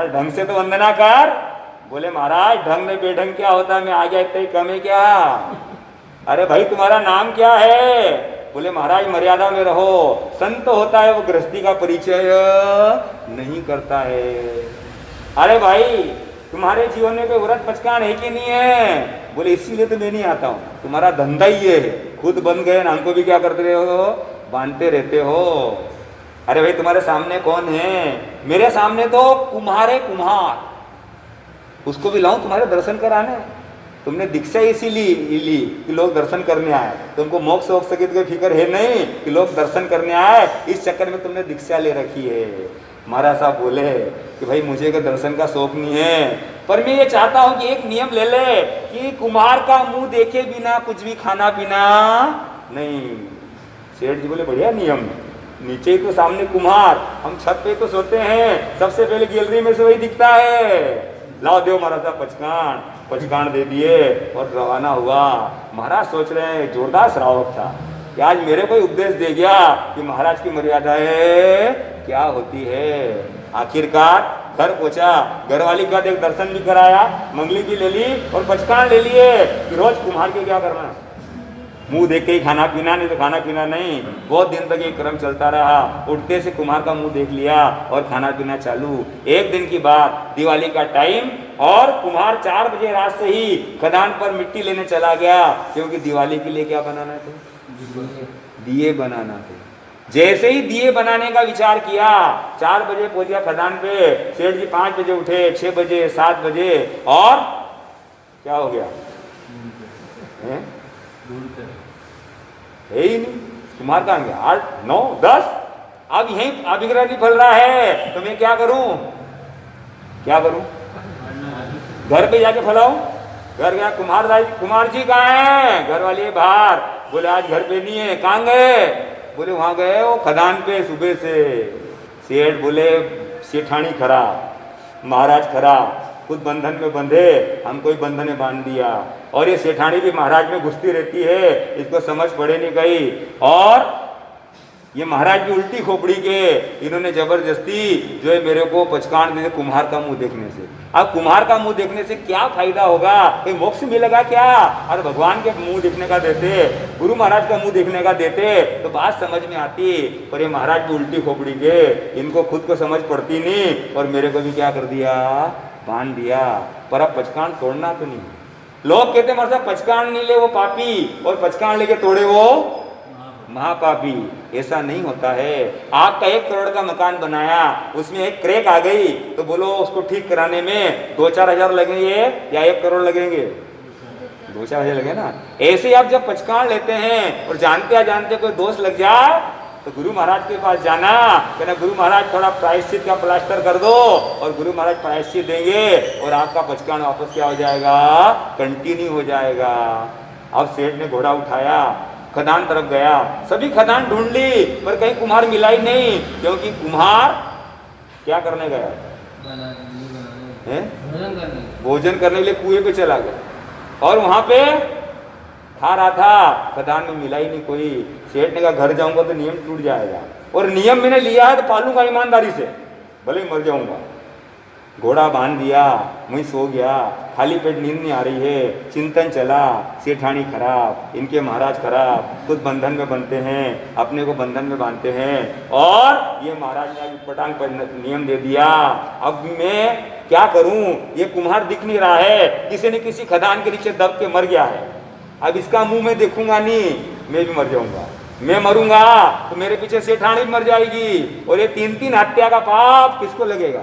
ढंग से तो वंदना कर। बोले महाराज ढंग में बेढंग क्या होता है, मैं आ गया इतना ही कम है क्या? अरे भाई तुम्हारा नाम क्या है? बोले महाराज मर्यादा में रहो, संत होता है वो गृहस्थी का परिचय नहीं करता है। अरे भाई तुम्हारे जीवन में कोई व्रत पचकान है कि नहीं है? बोले इसीलिए तो मैं नहीं आता हूँ, तुम्हारा धंधा ही है, खुद बन गए ना, हमको भी क्या करते रहे हो, बांधते रहते हो। अरे भाई तुम्हारे सामने कौन है? मेरे सामने तो कुम्हार है, कुम्हार। उसको भी लाऊं तुम्हारे दर्शन कराने? तुमने दीक्षा इसीलिए ली कि लोग दर्शन करने आए, तुमको मोक्ष वोक्ष की कोई फिक्र है नहीं कि लोग दर्शन करने आए, इस चक्कर में तुमने दीक्षा ले रखी है। महाराज साहब बोले कि भाई मुझे का दर्शन का शौक नहीं है, पर मैं ये चाहता हूं कि एक नियम ले ले कि कुम्हार का मुंह देखे बिना कुछ भी खाना पीना नहीं। सेठ जी बोले बढ़िया नियम, नीचे ही तो सामने कुम्हार, हम छत पे तो सोते हैं, सबसे पहले गैलरी में से वही दिखता है। लाओ देव महाराज साहब पचकान दे दिए और रवाना हुआ। महाराज सोच रहे हैं जोरदार श्रावक था कि आज मेरे को उपदेश दे गया कि महाराज की मर्यादाएं क्या होती है। आखिरकार घर पहुंचा, घरवाली का देख दर्शन भी कराया, मंगली भी ले ली और पचकान ले लिए कि रोज कुम्हार के क्या करना, मुंह देख के ही खाना पीना, नहीं तो खाना पीना नहीं। बहुत दिन तक ये क्रम चलता रहा। उठते से कुम्हार का मुंह देख लिया और खाना पीना चालू। एक दिन की बात, दिवाली का टाइम, और कुम्हार 4 बजे रात से ही खदान पर मिट्टी लेने चला गया, क्योंकि दिवाली के लिए क्या बनाना थे, दिए बनाना थे। जैसे ही दिए बनाने का विचार किया, 4 बजे पहुंचा खदान पे। सेठ जी 5 बजे उठे, 6 बजे, 7 बजे, और क्या हो गया है ही नहीं। कुम्हार कहाँ गया? 8, 9, 10, अब यही अभिग्रह नहीं फल रहा है, तो मैं क्या करूं? घर पे जाके फैलाऊं? घर गया, कुमार जी कहाँ हैं? घर वाले बाहर। बोले आज घर पे नहीं है। कहाँ गए? बोले वहां गए वो खदान पे सुबह से। सेठ बोले सेठानी खरा, महाराज खरा, खुद बंधन में बंधे, हमको ही बंधन में बांध दिया। और ये सेठानी भी महाराज में घुसती रहती है, इसको समझ पड़े नहीं गई। और ये महाराज की उल्टी खोपड़ी के इन्होंने जबरदस्ती जो है मेरे को पचकान दे कुम्हार का मुंह देखने से। अब कुम्हार का मुंह देखने से क्या फायदा होगा? कोई मोक्ष मिलेगा क्या? अरे भगवान के मुंह देखने का देते, गुरु महाराज का मुंह देखने का देते तो बात समझ में आती। पर ये महाराज की उल्टी खोपड़ी के, इनको खुद को समझ पड़ती नहीं, और मेरे को भी क्या कर दिया, बांध दिया। पर अब पचकान तोड़ना तो नहीं। लोग कहते हैं महाराज पचकान नहीं ले वो पापी, और पचकान लेके तोड़े वो महापापी। ऐसा नहीं होता है। आपका 1 करोड़ का मकान बनाया, उसमें एक क्रैक आ गई, तो बोलो उसको ठीक कराने में 2-4 हजार लगेंगे या 1 करोड़ लगेंगे? 2-4 हजार लगे ना। ऐसे ही आप जब पचकान लेते हैं और जानते कोई दोष लग जाए तो गुरु महाराज के पास जाना, कहना गुरु महाराज थोड़ा प्रायश्चित का प्लास्टर कर दो, और गुरु महाराज प्रायश्चित देंगे और आपका पचकान वापस क्या हो जाएगा, कंटिन्यू हो जाएगा। अब सेठ ने घोड़ा उठाया, खदान तरफ गया, सभी खदान ढूंढ ली, पर कहीं कुम्हार मिला ही नहीं, क्योंकि कुम्हार क्या करने गया, हैं? भोजन करने भोजन करने के लिए कुएं पे चला गया और वहां पे खा रहा था, खदान में मिला ही नहीं कोई। सेठ ने कहा घर जाऊंगा तो नियम टूट जाएगा, और नियम मैंने लिया है तो पालूंगा ईमानदारी से, भले ही मर जाऊंगा। घोड़ा बांध दिया, मैं सो गया, खाली पेट नींद नहीं आ रही है, चिंतन चला, सेठानी खराब, इनके महाराज खराब, खुद बंधन में बनते हैं, अपने को बंधन में बांधते हैं, और ये महाराज ने आज पटांग पर नियम दे दिया। अब मैं क्या करूं? ये कुम्हार दिख नहीं रहा है, किसी न किसी खदान के नीचे दब के मर गया है। अब इसका मुंह मैं देखूंगा नहीं, मैं भी मर जाऊंगा। मैं मरूंगा तो मेरे पीछे सेठानी भी मर जाएगी, और ये 3-3 हत्या का पाप किसको लगेगा?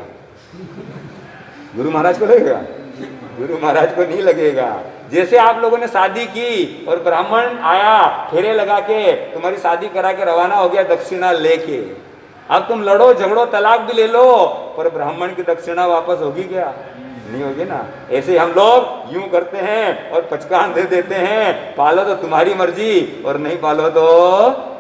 गुरु महाराज को लगेगा? गुरु महाराज को नहीं लगेगा। जैसे आप लोगों ने शादी की और ब्राह्मण आया फेरे लगा के तुम्हारी शादी करा के रवाना हो गया दक्षिणा लेके, अब तुम लड़ो झगड़ो तलाक भी ले लो, पर ब्राह्मण की दक्षिणा वापस होगी क्या? नहीं होगी ना। ऐसे हम लोग यूं करते हैं और पचकान दे देते हैं, पालो तो तुम्हारी मर्जी और नहीं पालो तो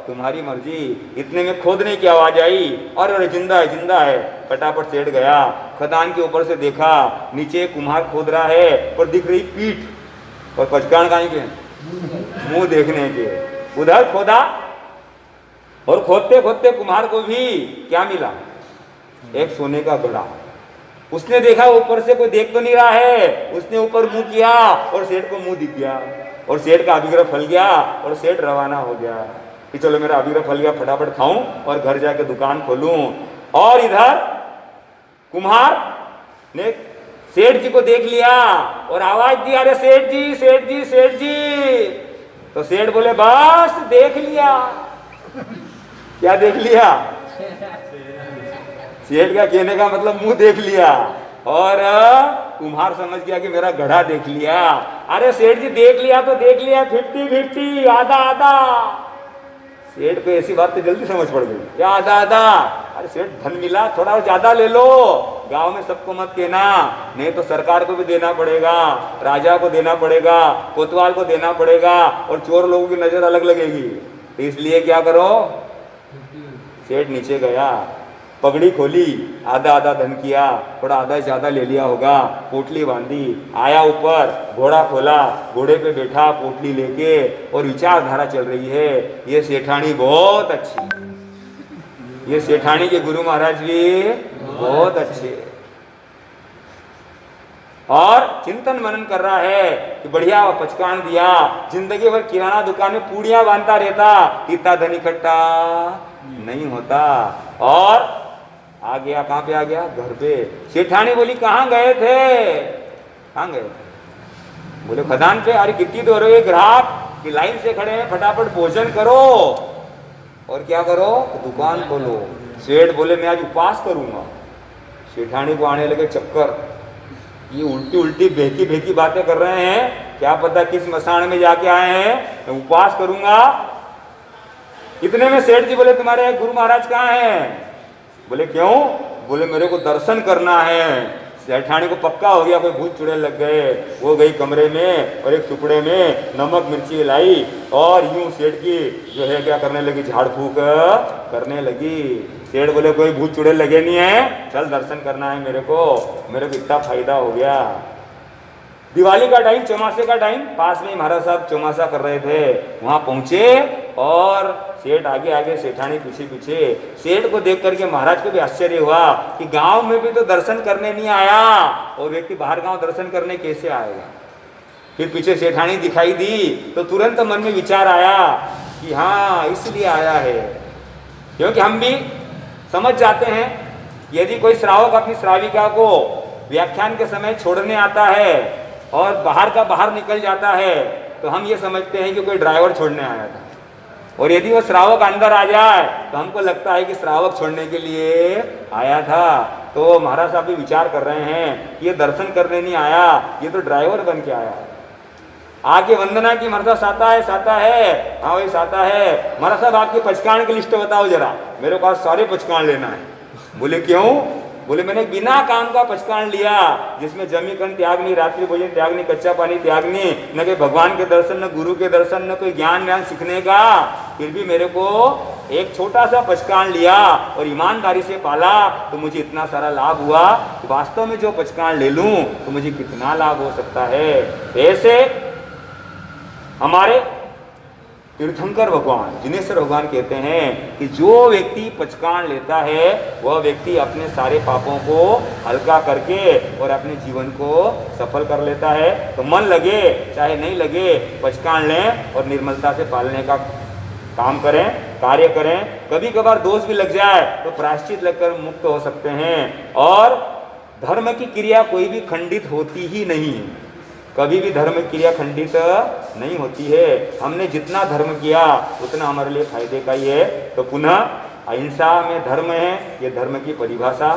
तुम्हारी मर्जी। इतने में खोदने की आवाज आई, और जिंदा है जिंदा है। फटाफट सेठ गया, खदान के ऊपर से देखा, नीचे कुम्हार खोद रहा है, पर दिख रही पीठ, और पचकान कहीं के मुंह देखने के। उधर खोदा, और खोदते खोदते कुम्हार को भी क्या मिला? एक सोने का घड़ा। उसने देखा ऊपर से कोई देख तो नहीं रहा है, उसने ऊपर मुंह किया और सेठ को मुंह दिख गया, और सेठ का अभिग्रह फल गया, और सेठ रवाना हो गया कि चलो मेरा अभिग्रह फल गया, फटाफट खाऊं और घर जाके दुकान खोलूं। और इधर कुम्हार ने सेठ जी को देख लिया और आवाज दी, अरे सेठ जी सेठ जी सेठ जी। तो सेठ बोले बस देख लिया। क्या देख लिया? सेठ का कहने का मतलब मुंह देख लिया, और कुम्हार समझ गया कि मेरा घड़ा देख लिया। अरे सेठ जी देख लिया तो देख लिया, 50-50, आधा आधा। सेठ को ऐसी बात तो जल्दी समझ पड़ गई, क्या आधा आधा? अरे सेठ धन मिला, थोड़ा और ज्यादा ले लो, गांव में सबको मत कहना, नहीं तो सरकार को भी देना पड़ेगा, राजा को देना पड़ेगा, कोतवाल को देना पड़ेगा, और चोर लोगों की नजर अलग लगेगी। तो इसलिए क्या करो? सेठ नीचे गया, पगड़ी खोली, आधा आधा धन किया, थोड़ा आधा ज्यादा ले लिया होगा, पोटली बांधी, आया ऊपर, घोड़ा खोला, घोड़े पे बैठा पोटली लेके, और विचारधारा चल रही है, ये सेठानी बहुत अच्छी, ये सेठानी के गुरु महाराज भी बहुत अच्छे, और चिंतन मनन कर रहा है कि बढ़िया पचकान दिया, जिंदगी भर किराना दुकान में पूड़ियां बांधता रहता, इतना धन इकट्ठा नहीं होता। और आ गया, कहां पे आ गया? घर पे। सेठानी बोली कहां गए थे? कहां गए थे? बोले खदान पे। अरे कितनी देर हो रही है, ग्राहक की लाइन से खड़े हैं, फटाफट भोजन करो और क्या करो? दुकान खोलो। सेठ बोले मैं आज उपवास करूंगा। सेठानी को आने लगे चक्कर, ये उल्टी उल्टी बेहकी बेहकी बातें कर रहे हैं, क्या पता किस मसान में जाके आए हैं, मैं उपवास करूंगा। इतने में सेठ जी बोले तुम्हारे गुरु महाराज कहाँ हैं? बोले क्यों? बोले मेरे को दर्शन करना है। सेठानी को पक्का हो गया कोई भूत चुड़ैल लग गए। वो गई कमरे में और एक टुकड़े में नमक मिर्ची लाई, और यूं सेठ की जो है क्या करने लगी, झाड़ फूक करने लगी। सेठ बोले कोई भूत चुड़ैल लगे नहीं है, चल दर्शन करना है मेरे को इतना फायदा हो गया। दिवाली का टाइम, चौमासे का टाइम, पास में ही महाराज साहब चौमासा कर रहे थे, वहां पहुंचे और सेठ आगे आगे, सेठानी पीछे पीछे। सेठ को देख करके महाराज को भी आश्चर्य हुआ कि गांव में भी तो दर्शन करने नहीं आया, और व्यक्ति बाहर गांव दर्शन करने कैसे आएगा। फिर पीछे सेठानी दिखाई दी तो तुरंत मन में विचार आया कि हाँ इसलिए आया है, क्योंकि हम भी समझ जाते हैं यदि कोई श्रावक अपनी श्राविका को व्याख्यान के समय छोड़ने आता है और बाहर का बाहर निकल जाता है, तो हम ये समझते हैं कि कोई ड्राइवर छोड़ने आया था, और यदि वो श्रावक अंदर आ जाए तो हमको लगता है कि श्रावक छोड़ने के लिए आया था। तो महाराज साहब भी विचार कर रहे हैं कि ये दर्शन करने नहीं आया, ये तो ड्राइवर बन के आया। आके वंदना की, महाराज साता है, साता है, हाँ वही साता है। महाराज साहब आपकी पचकान की लिस्ट बताओ जरा, मेरे पास सारे पचकान लेना है। बोले क्यों? बोले मैंने बिना काम का पचकान लिया, जिसमें जमी कन त्याग नहीं, रात्रि भोजन त्याग नहीं, कच्चा पानी त्याग नहीं, न कोई भगवान के दर्शन, न गुरु के दर्शन, न कोई ज्ञान व्यान सीखने का, फिर भी मेरे को एक छोटा सा पचकान लिया और ईमानदारी से पाला तो मुझे इतना सारा लाभ हुआ, वास्तव में जो पचकान ले लूं तो मुझे कितना लाभ हो सकता है। ऐसे हमारे तीर्थंकर भगवान, जिनेश्वर भगवान कहते हैं कि जो व्यक्ति पचकान लेता है वह व्यक्ति अपने सारे पापों को हल्का करके और अपने जीवन को सफल कर लेता है। तो मन लगे चाहे नहीं लगे, पचकान लें और निर्मलता से पालने का काम करें, कार्य करें। कभी कभार दोष भी लग जाए तो प्रायश्चित लगकर मुक्त हो सकते हैं। और धर्म की क्रिया कोई भी खंडित होती ही नहीं है, कभी भी धर्म क्रिया खंडित नहीं होती है। हमने जितना धर्म किया उतना हमारे लिए फायदे का ही है। तो पुनः अहिंसा में धर्म है, ये धर्म की परिभाषा।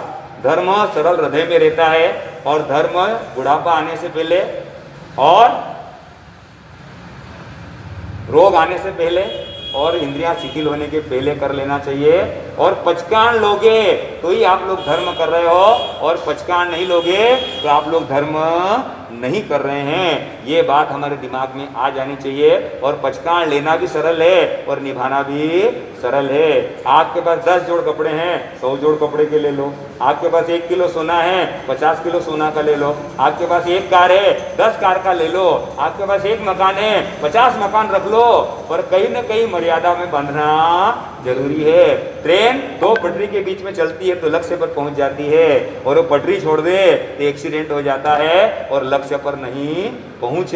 धर्म सरल हृदय में रहता है और धर्म बुढ़ापा आने से पहले और रोग आने से पहले और इंद्रियां शिथिल होने के पहले कर लेना चाहिए। और पचकान लोगे तो ही आप लोग धर्म कर रहे हो, और पचकान नहीं लोगे तो आप लोग धर्म नहीं कर रहे हैं। ये बात हमारे दिमाग में आ जानी चाहिए। और पचकान लेना भी सरल है और निभाना भी सरल है। आपके पास 10 जोड़ कपड़े हैं, 100 जोड़ कपड़े के ले लो। आपके पास 1 किलो सोना है, 50 किलो सोना का ले लो। आपके पास 1 कार है, 10 कार का ले लो। आपके पास 1 मकान है, 50 मकान रख लो। पर कहीं न कहीं मर्यादा में बांधना जरूरी है। ट्रेन 2 पटरी के बीच में चलती है तो लक्ष्य पर पहुंच जाती है, और वो पटरी छोड़ दे तो एक्सीडेंट हो जाता है और लक्ष्य पर नहीं पहुंच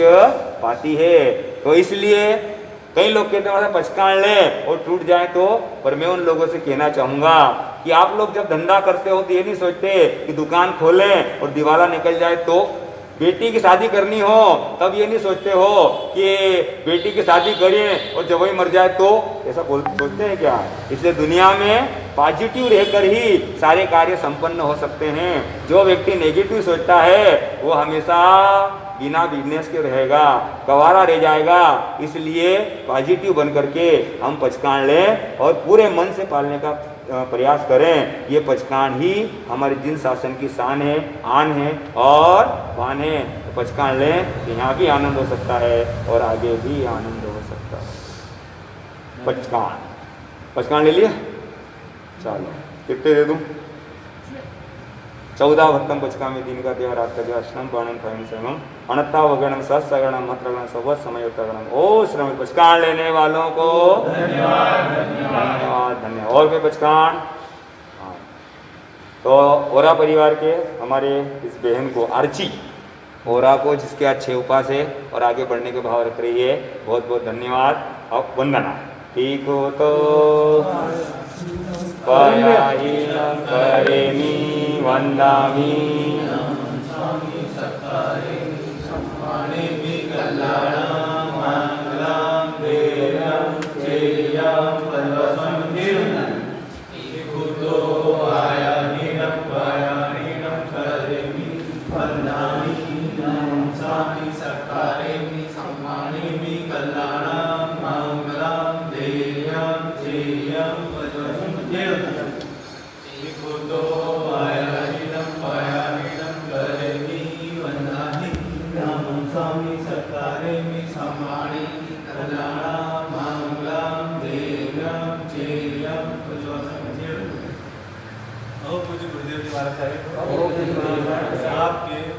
पाती है। तो इसलिए कई लोग कहते हैं पचकान ले और टूट जाए तो, पर मैं उन लोगों से कहना चाहूंगा कि आप लोग जब धंधा करते हो तो ये नहीं सोचते कि दुकान खोलें और दिवाला निकल जाए तो। बेटी की शादी करनी हो तब ये नहीं सोचते हो कि बेटी की शादी करें और जब वही मर जाए तो, ऐसा सोचते हैं क्या? इसलिए दुनिया में पॉजिटिव रहकर ही सारे कार्य संपन्न हो सकते हैं। जो व्यक्ति नेगेटिव सोचता है वो हमेशा बिना बिजनेस के रहेगा, गंवारा रह जाएगा। इसलिए पॉजिटिव बन करके हम पचकान लें और पूरे मन से पालने का प्रयास करें। ये पचकान ही हमारे जिन शासन की शान है, आन है और वान है। तो पचकान लें तो यहाँ भी आनंद हो सकता है और आगे भी आनंद हो सकता है। पचकान ले लिया? चलो कितने दे दूं? 14 भक्तम पचका में दिन का देव रात का देव श्रम वर्णन फैम श्रम अनत्ता वगणम सहस्रगणम मत्रगणम सब समय गणम। ओ श्रम पचकान लेने वालों को धन्यवाद धन्यवाद। और भी पचकान? हाँ, तो ओरा परिवार के हमारे इस बहन को अर्ची ओरा को, जिसके आज 6 उपास है और आगे बढ़ने के भाव रख रही है, बहुत बहुत धन्यवाद। और वंदना। ठीक हो तो पयाहीनं करेमि वन्दामि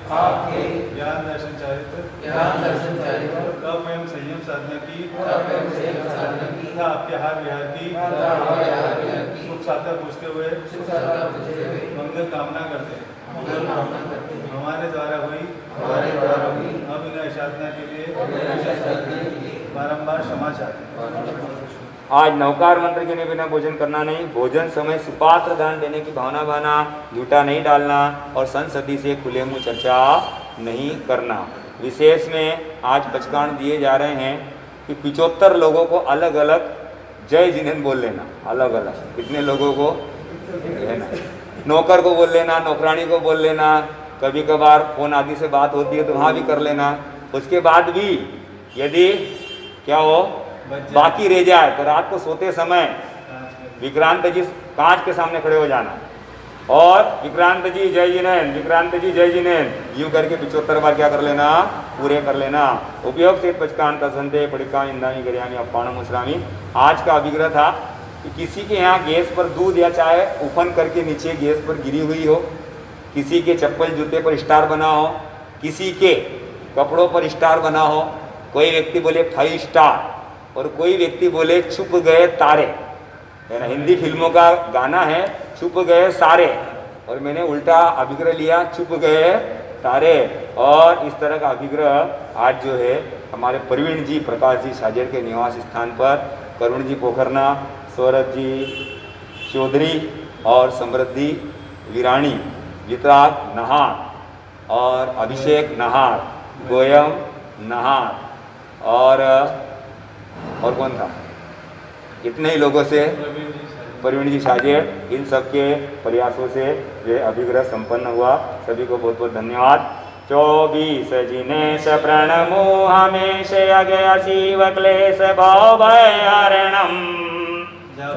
आपके ज्ञान दर्शन चारित्र कब एवं संयम साधना की तथा आपके हार विहार की सुख साधना पूछते हुए मंगल कामना करते हैं। हमारे द्वारा हुई अभिनय साधना के लिए बारंबार क्षमा चाहते हैं। आज नवकार मंत्र के बिना भोजन करना नहीं, भोजन समय सुपात्र दान देने की भावना बना, झूठा नहीं डालना और संसदी से खुले मुंह चर्चा नहीं करना। विशेष में आज पचकान दिए जा रहे हैं कि 75 लोगों को अलग अलग जय जिनेन बोल लेना, अलग अलग कितने लोगों को लेना, नौकर को बोल लेना, नौकरानी को बोल लेना, कभी कभार फोन आदि से बात होती है तो वहाँ भी कर लेना। उसके बाद भी यदि क्या हो बाकी रह जाए तो रात को सोते समय विक्रांत जी कांच के सामने खड़े हो जाना और विक्रांत जी जय जिनेन, विक्रांत जी जय जिनेन, यूं करके 75 बार क्या कर लेना, पूरे कर लेना। उपयोग से पचकान तसंते पड़िका इंदामी गरियामी अपाणम मुसरामी। आज का अभिग्रह था कि किसी के यहाँ गैस पर दूध या चाय उफन करके नीचे गैस पर गिरी हुई हो, किसी के चप्पल जूते पर स्टार बना हो, किसी के कपड़ों पर स्टार बना हो, कोई व्यक्ति बोले 5 स्टार और कोई व्यक्ति बोले छुप गए तारे, है ना। हिंदी फिल्मों का गाना है छुप गए सारे, और मैंने उल्टा अभिग्रह लिया छुप गए तारे। और इस तरह का अभिग्रह आज जो है हमारे प्रवीण जी प्रकाश जी साजेड़ के निवास स्थान पर करुण जी पोखरना, सौरभ जी चौधरी और समृद्धि विराणी, वितराग नहार और अभिषेक नहार, गोयम नहार और कौन था, इतने ही लोगों से प्रवीण जी साजेड़, इन सबके प्रयासों से ये अभिग्रह संपन्न हुआ। सभी को बहुत बहुत धन्यवाद। 24 जिनेश प्रणमो हमेश अज्ञ शिव क्लेश भव भय हरणम।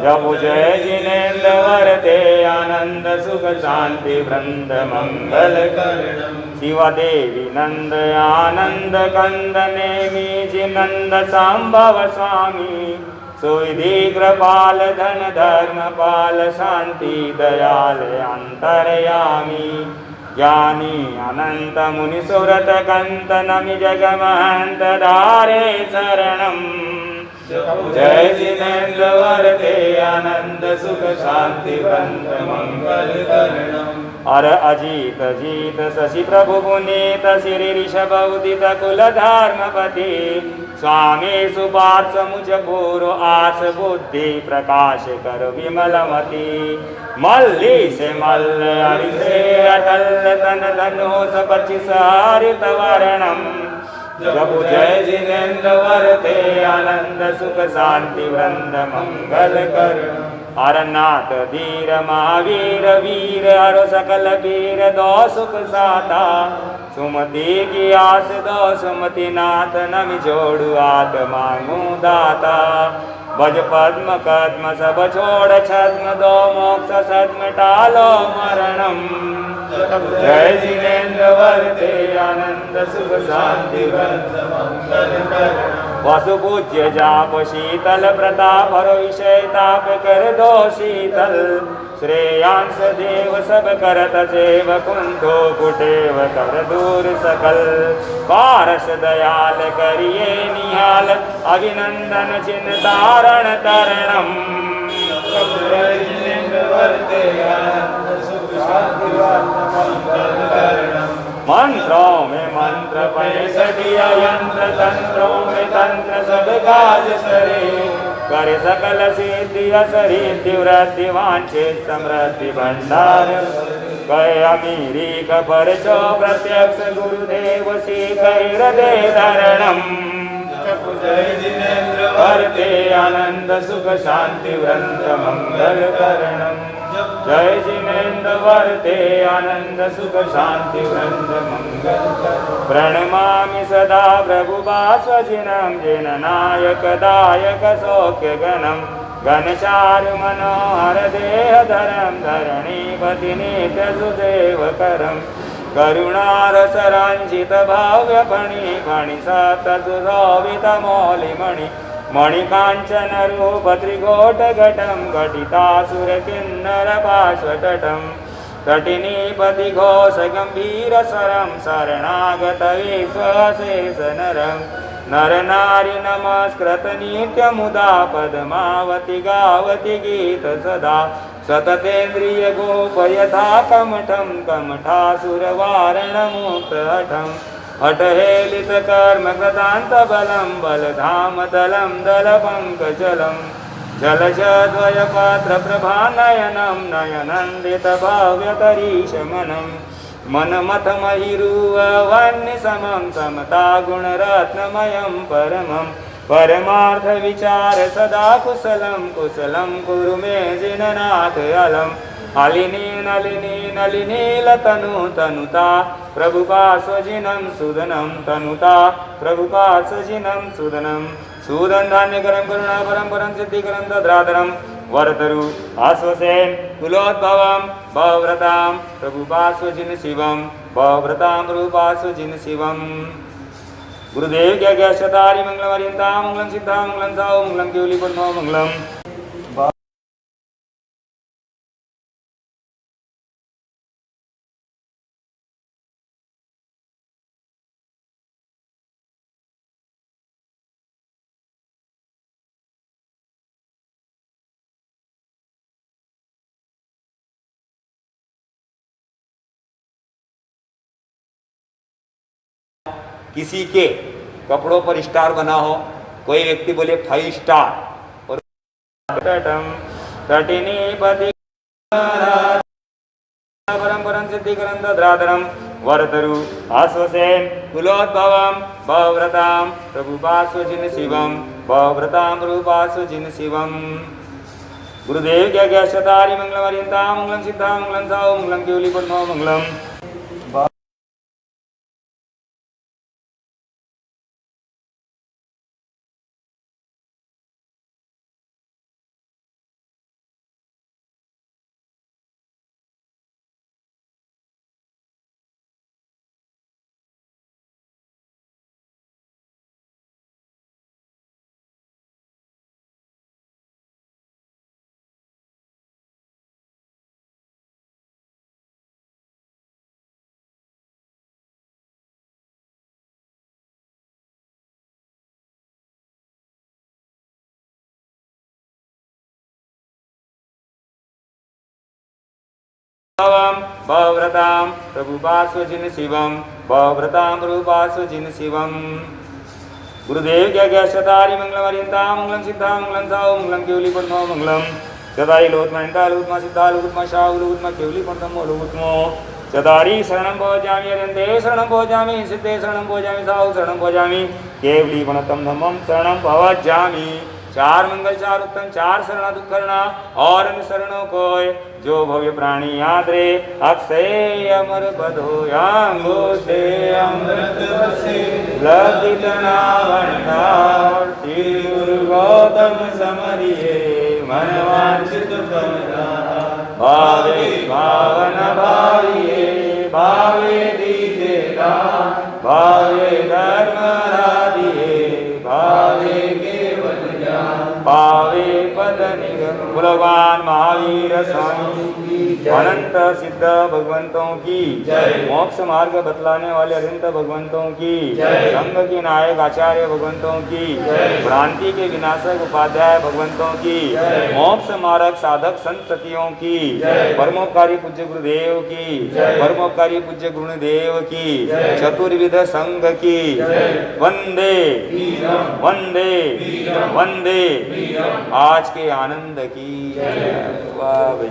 जब जय जिनेन्द्र वरते आनंद सुख शांति वृंद मंगल करणम। शिव देवी नंद आनंद कंद नेमि जिनंद संभव स्वामी। सुविधि कृपाल धन धर्म पाल शांति दयाल अंतरयामी। ज्ञानी अनंत मुनि सुरत कंत नमि जग महंत धारे शरणम। जय जिनेन्द्र वरते आनंद सुख शांति वृंद मंगल करणम। अर अजीत जीत शशि प्रभु पुनीत श्री ऋषभ उदित कुल धर्मपति। स्वामी सुपार्थ मुझ पूर्व आस बुद्धि प्रकाश कर विमलमति। मल्ली से मल्ल हरि से अटल तन धनुष पचिस हरित वर्णम। जब जय जिनेन्द्र वरते आनंद सुख शांति वृंद मंगल करणम। हरनाथ धीर महावीर वीर हरो सकल वीर दो सुख साता। सुमति की आस दो सुमति नाथ नमि जोड़ु आत्मा दाता। भज पद्म कद्म सब छोड़ छद्म दो मोक्ष सद्म टालो मरणम। जय जिनेन्द्र वरते आनंद सुख शांति वृंद मंगल करणम। वसु पूज्य जाप शीतल प्रताप हरो विषय ताप कर दो शीतल। श्रेयांश देव सब करत सेव कुंठो कुटेव कर दूर सकल। पारस दयाल करिए निहाल अभिनंदन चिन्ह तारण तरणम। जय जिनेन्द्र वरते आनंद सुख शांति वृंद मंगल करणम। मंत्रों में मंत्र 65 यंत्र तंत्रों में तंत्र सब काज सरे। करे सकल सिद्धि असरिद्धि वृद्धि वांछित समृद्धि भंडार। कहे अमीरी कपर चो प्रत्यक्ष गुरुदेव सीख हृदय धरणम। जय जिनेन्द्र वरते आनंद सुख शांति वृंद मंगल करणम। जय जिनेन्द्र वरते आनंद सुख शांति वृंद मंगल करणम। प्रणमामि सदा प्रभुवास्वजिनं जिन नायक दायक सौख्य गणम। घनचारु मनोहर देह धरम धरणीपति नित्य सुदेव करम। करुणारस रंजित भाव्य फणि फणि सप्त सुशोभित मौलिमणि। मणिकांचन रूप त्रिघोट घटम घटितासुर किन्नर पार्श्वतटम। तटिनीपति घोष गंभीर स्वरम शरणागत विश्वशेष नरम। नर नारी नमस्कृत नित्य मुदा पद्मावती गावती गीत सदा। सततेन्द्रिय गोप यथा कमठम कमठासुर वारण मुक्त हठम। हठहेलित कर्म कृतांत बलम बलधाम दलम दल पंकजलम। जलजद्वय पात्र प्रभा नयनम नयनंदित भव्य तरीशमनम। मनमथ महिरुव वन्य समम समता गुण रत्नमयम परमम। परमार्थ विचार सदा कुशलम कुशलम कुरु मे जिननाथ अलम। अलिनी नलिनी नलिनील तनु तनुता प्रभुपास्वजिनं सुदनं तनुता प्रभुपास्वजिनं सुदनं। सूदन धान्यकरं करुणापरं परं सिद्धिकरं तद्रातरं। वरतरु आश्वसेन कुलोद्भवं भवव्रतां प्रभुपास्वजिन शिवं भवव्रतां प्रभुपास्वजिन शिवं। गुरुदेव के आज्ञा मंगलम अरियंता मंगलम सिद्धा मंगलम साओ मंगलम केवली पद्मो मंगलम। किसी के कपड़ों पर स्टार बना हो, कोई व्यक्ति बोले 5 स्टार और परम परम सिद्धिकरं तद्राधरं वरतरु आश्वसेन कुलोद्भवं भवव्रतां प्रभुपास्वजिन शिवं भवव्रतां प्रभुपास्वजिन शिवं। गुरुदेव क्या क्या शतारी मंगलम अरियंता मंगलम सिद्धा मंगलम साओ मंगलम केवली पद्मो मंगलम। भवव्रतां प्रभुपास्वजिन शिवं भवव्रतां प्रभुपास्वजिन शिवं। गुरुदेव क्या क्या शतारी मंगलम अरियंता मंगलम सिद्धा मंगलम साओ मंगलम केवली पद्मो मंगलम। चदारी लोत्मा इंता लोत्मा सिद्धा लोत्मा शाहु लोत्मा केवली पद्मो लोत्मो। चदारी शरणं भोजामि अरियंते शरणं भोजामि सिद्धे शरणं भोजामि साहु शरणं भोजामि केवली पणतं धम्मं शरणं भवजामि। 4 मंगल 4 उत्तम 4 शरणा दुखरणा और इन शरणों को जो भव्य प्राणी याद रे अक्षय अमर पद हो यांगो से अमृत बसे ललित नावंडार श्री गुरु गौतम समरिये मन वांछित भावे भावन भाविये भावे दीजे भावे धर्म राधिये भावे भावे पद निगम। भगवान महावीर स्वामी अनंत सिद्ध भगवंतों की मोक्ष मार्ग बतलाने वाले अनंत भगवंतों की संघ के नायक आचार्य भगवंतों की भ्रांति के विनाशक उपाध्याय भगवंतों की मोक्ष मार्ग साधक संततियों की परमोपकारी पूज्य गुरुदेव की परमोपकारी पूज्य गुरुदेव की चतुर्विध संघ की वंदे वंदे वंदे आज के आनंद की वाह भाई।